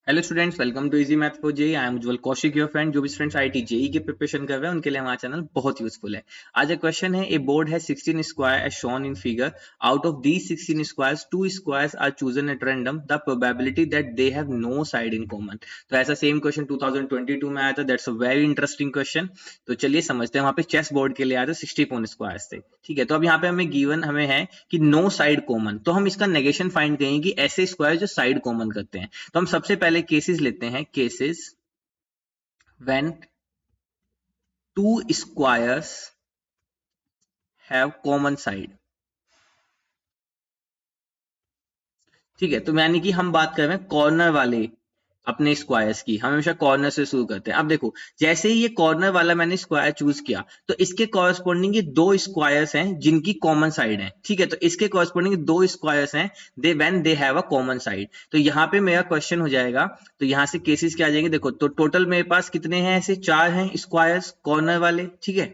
Hello students, welcome to easy math for JEE. I am Ujjwal Kaushik, your friend. जो भी students IIT JEE की preparation कर रहे हैं उनके लिए हमारा चैनल बहुत यूजफुल है। आज एक क्वेश्चन है, ए बोर्ड है 16 square as shown in figure. Out of these 16 squares 2 squares are chosen at random. The probability that they have no side in common. तो ऐसा सेम क्वेश्चन 2022 में आया था। That's a very interesting question. तो चलिए समझते हैं। वहां पे चेस बोर्ड के लिए आया था, 64 स्क्वायर्स थे। ठीक है, तो अब यहाँ पे हमें गिवन हमें है कि नो साइड कॉमन। तो हम इसका नेगेशन फाइंड करेंगे कि ऐसे स्क्वायर जो साइड कॉमन करते हैं। तो हम सबसे पहले केसेस लेते हैं। Cases when two squares have common side। ठीक है, तो यानी कि हम बात कर रहे हैं कॉर्नर वाले अपने स्क्वायर्स की। हम हमेशा कॉर्नर से शुरू करते हैं। अब देखो, जैसे ही ये कॉर्नर वाला मैंने स्क्वायर चूज किया तो इसके कॉरस्पॉन्डिंग ये दो स्क्वायर्स हैं जिनकी कॉमन साइड है। ठीक है, तो इसके कॉरस्पॉन्डिंग दो स्क्वायर्स हैं they when they have a common side. तो यहाँ पे मेरा क्वेश्चन हो जाएगा, तो यहाँ से केसेस क्या आ जाएंगे। देखो, तो टोटल मेरे पास कितने हैं, ऐसे 4 हैं स्क्वायर्स कॉर्नर वाले। ठीक है,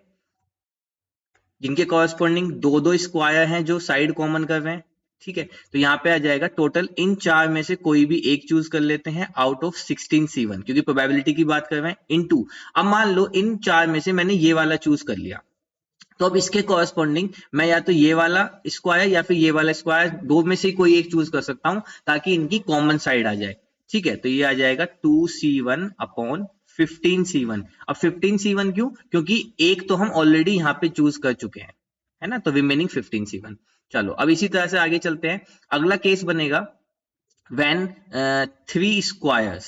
जिनके कॉरस्पॉन्डिंग दो दो स्क्वायर हैं जो साइड कॉमन कर रहे हैं। ठीक है, तो यहाँ पे आ जाएगा टोटल इन चार में से कोई भी एक चूज कर लेते हैं आउट ऑफ 16 C1, क्योंकि प्रोबेबिलिटी की बात कर रहे हैं, इनटू। अब मान लो इन चार में से मैंने ये वाला चूज कर लिया, तो अब इसके कॉरस्पॉन्डिंग मैं या तो ये वाला स्क्वायर या फिर ये वाला स्क्वायर, दो में से कोई एक चूज कर सकता हूं ताकि इनकी कॉमन साइड आ जाए। ठीक है, तो ये आ जाएगा 2C1 अपॉन 15C1। अब 15C1 क्यों? क्योंकि एक तो हम ऑलरेडी यहाँ पे चूज कर चुके हैं, है ना, तो रिमेनिंग 15C1। चलो अब इसी तरह से आगे चलते हैं। अगला केस बनेगा when 3 squares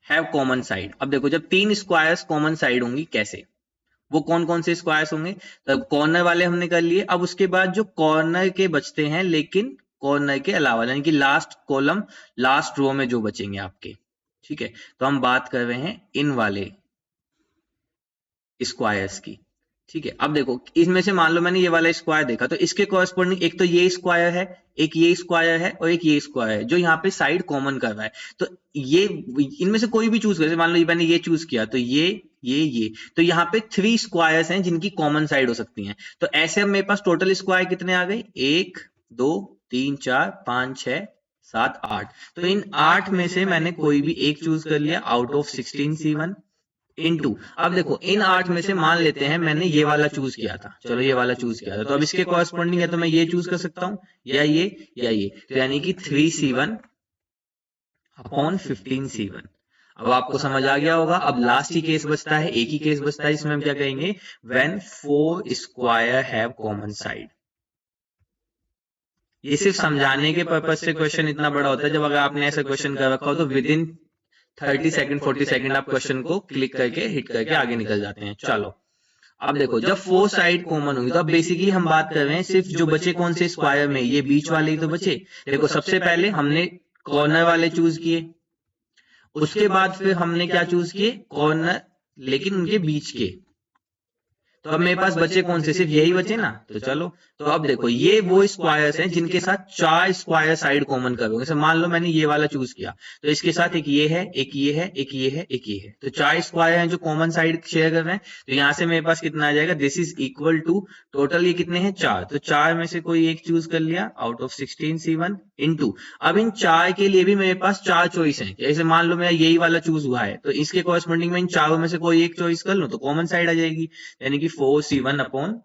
have common side. अब देखो, जब 3 स्क्वायर्स कॉमन साइड होंगी कैसे, वो कौन कौन से स्क्वायर्स होंगे। तो कॉर्नर वाले हमने कर लिए। अब उसके बाद जो कॉर्नर के बचते हैं लेकिन कॉर्नर के अलावा, यानी कि लास्ट कॉलम लास्ट रो में जो बचेंगे आपके। ठीक है, तो हम बात कर रहे हैं इन वाले स्क्वायर्स की। ठीक है, अब देखो इसमें से मान लो मैंने ये वाला स्क्वायर देखा, तो इसके कॉरस्पॉन्डिंग एक तो ये स्क्वायर है, एक ये स्क्वायर है और एक ये स्क्वायर है जो यहाँ पे साइड कॉमन कर रहा है। तो ये इनमें से कोई भी चूज कर, मान लो ये मैंने ये चूज किया, तो ये तो यहाँ पे 3 स्क्वायर्स हैं जिनकी कॉमन साइड हो सकती हैं। तो ऐसे अब मेरे पास टोटल स्क्वायर कितने आ गए, 1 2 3 4 5 6 7 8। तो इन 8 में से मैंने कोई भी एक चूज कर लिया आउट ऑफ 16C1 इनटू। अब देखो इन 8 में से मान लेते हैं मैंने ये वाला चूज किया था, चलो ये वाला चूज किया था, तो अब इसके कॉरस्पॉन्डिंग है तो मैं ये चूज कर सकता हूं या ये, तो यानी कि 3C1 अपॉन 15C1। अब आपको समझ आ गया होगा। अब लास्ट ही केस बचता है, एक ही केस बचता है, इसमें हम क्या कहेंगे, when 4 square have common side. ये सिर्फ समझाने के पर्पज से क्वेश्चन इतना बड़ा होता है। जब अगर आपने ऐसा क्वेश्चन कर रखा हो तो विद इन 30 सेकंड 40 सेकंड आप क्वेश्चन को क्लिक करके हिट करके आगे निकल जाते हैं। चलो अब देखो, जब 4 साइड कॉमन होंगी तो अब बेसिकली हम बात कर रहे हैं सिर्फ जो बचे कौन से स्क्वायर में, ये बीच वाले ही तो बचे। देखो सबसे पहले हमने कॉर्नर वाले चूज किए, उसके बाद फिर हमने क्या चूज किए, कॉर्नर लेकिन उनके बीच के। तो अब मेरे पास बचे कौन से, सिर्फ यही बचे ना। तो चलो, तो अब देखो ये वो स्क्वायर्स हैं जिनके साथ 4 स्क्वायर साइड कॉमन करोगे। जैसे मान लो मैंने ये वाला चूज किया, तो इसके साथ एक ये है, एक ये है, एक ये है, एक ये है, तो 4 स्क्वायर हैं जो कॉमन साइड शेयर कर रहे हैं। तो यहां से मेरे पास कितना आ जाएगा, this is equal to, total ये कितने हैं, 4, तो 4 में से कोई एक चूज कर लिया आउट ऑफ 16C1 इनटू। अब इन 4 के लिए भी मेरे पास 4 चॉइस है। जैसे मान लो मेरा यही वाला चूज हुआ है, तो इसके कॉरस्पॉन्डिंग में इन चारों में से कोई एक चॉइस कर लो तो कॉमन साइड आ जाएगी, यानी कि 4C1 अपॉन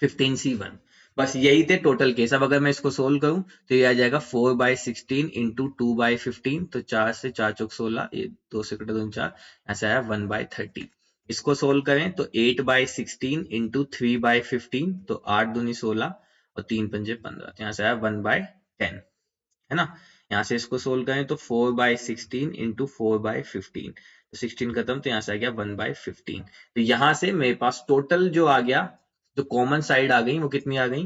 15C1। बस यही थे टोटल केस। अब अगर मैं इसको सोल्व करूं तो ये आ जाएगा 4/16 इंटू 2/15, तो 4 से 4 चौक 16, ये 2 से कटे 2 4, ऐसा है 1/30। इसको सोल्व करें तो 8/16 इंटू 3/15, तो 8 दूनी 16 और 3 पंजे 15, तो यहाँ से आया 1/10, है ना। यहाँ से इसको सोल्व करें तो 4/16 इंटू 4/15, तो 16 खत्म, तो यहाँ से आ गया 1/15। तो यहाँ से मेरे पास टोटल जो आ गया, जो कॉमन साइड आ गई वो कितनी आ गई,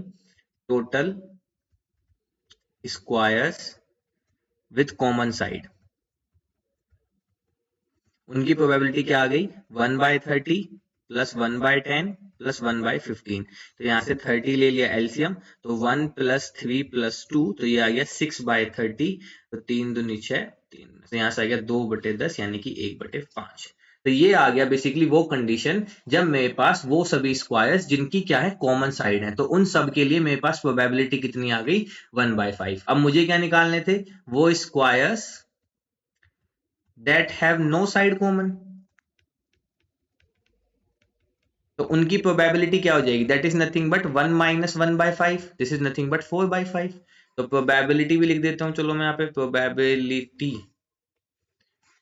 total squares with common side, उनकी प्रोबेबिलिटी क्या आ गई, 1/30 प्लस 1/10 प्लस 1/15। तो यहाँ से 30 ले लिया एलसीएम, तो 1 प्लस 3 प्लस 2, तो ये आ गया 6/30, तो 3 दूनी 6, 3, तो यहाँ से आ गया 2/10 यानी कि 1/5। तो ये आ गया बेसिकली वो कंडीशन जब मेरे पास वो सभी स्क्वायर्स जिनकी क्या है कॉमन साइड है, तो उन सब के लिए मेरे पास प्रोबेबिलिटी कितनी आ गई 1/5। अब मुझे क्या निकालने थे, वो squares that have no side common, तो उनकी प्रोबेबिलिटी क्या हो जाएगी, that is nothing but 1 minus 1/5, this is nothing but 4/5। तो प्रोबेबिलिटी भी लिख देता हूं, चलो मैं यहाँ पे probability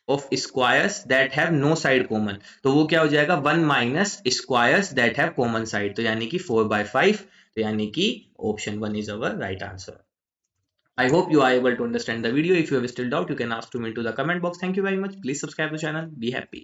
of squares that have no side common, तो वो क्या हो जाएगा 1 minus squares that have common side, तो यानी कि 4/5, तो यानी कि option 1 is our right answer. I hope you are able to understand the video. If you have still doubt, you can ask to me into the comment box. Thank you very much. Please subscribe the channel. Be happy.